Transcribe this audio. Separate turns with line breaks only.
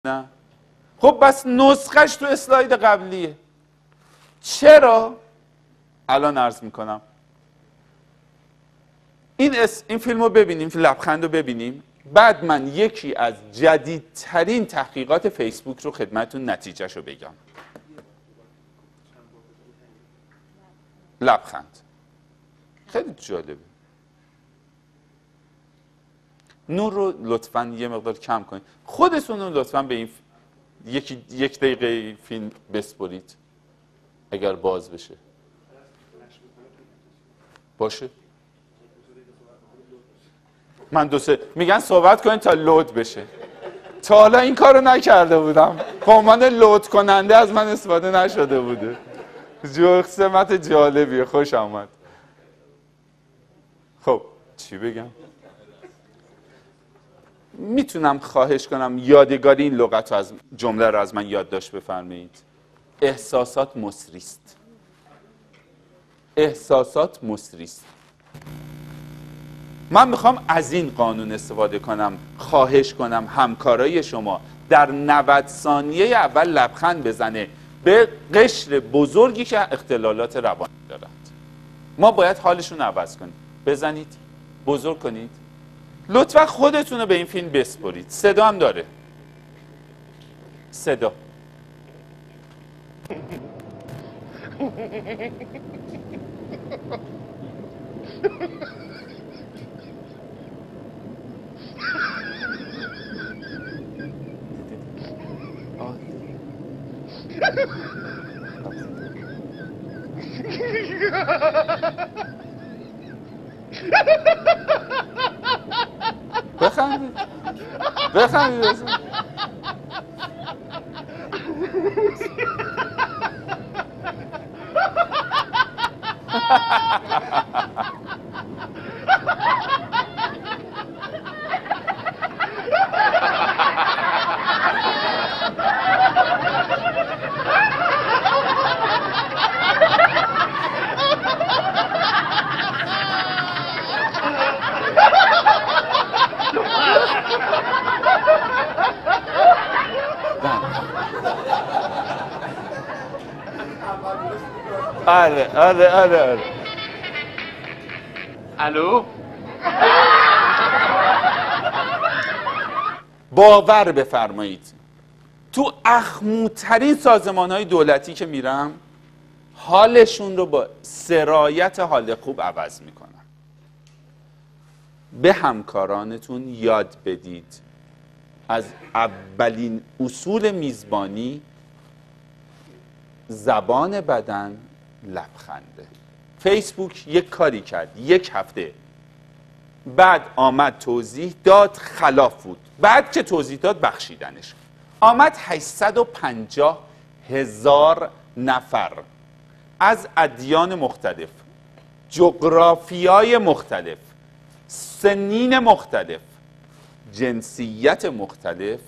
نه. خب بس نسخش تو اسلاید قبلیه. چرا؟ الان عرض میکنم. این فیلم رو ببینیم، لبخند رو ببینیم، بعد من یکی از جدیدترین تحقیقات فیسبوک رو خدمتتون نتیجهش رو بگم. لبخند خیلی جالبه. نور رو لطفاً یه مقدار کم کنید. خودتون رو لطفاً به این یک دقیقه فیلم بسپرید اگر باز بشه. باشه. من میگن صحبت کنید تا لود بشه. تا حالا این کارو نکرده بودم. به عنوان لود کننده از من استفاده نشده بوده. سمت جالبیه، خوش آمد. خب چی بگم؟ میتونم خواهش کنم یادگاری این لغت رو از جمله رو از من یادداشت بفرمایید؟ احساسات مصریست. احساسات مصریست. من میخوام از این قانون استفاده کنم، خواهش کنم همکارای شما در 90 ثانیه اول لبخند بزنه به قشر بزرگی که اختلالات روانی دارد. ما باید حالشون عوض کنیم. بزنید، بزرگ کنید. لطفا خودتون رو به این فیلم بسپرید. صدا هم داره. صدا. بخندید. بخندید. آره.
الو؟
باور بفرمایید تو اخمودترین سازمان‌های دولتی که میرم حالشون رو با سرایت حال خوب عوض میکنن. به همکارانتون یاد بدید از اولین اصول میزبانی زبان بدن لبخنده. فیسبوک یک کاری کرد، یک هفته بعد آمد توضیح داد، خلاف بود. بعد که توضیح داد بخشیدنش. آمد 850,000 نفر از ادیان مختلف، جغرافیای مختلف، سنین مختلف، جنسیت مختلف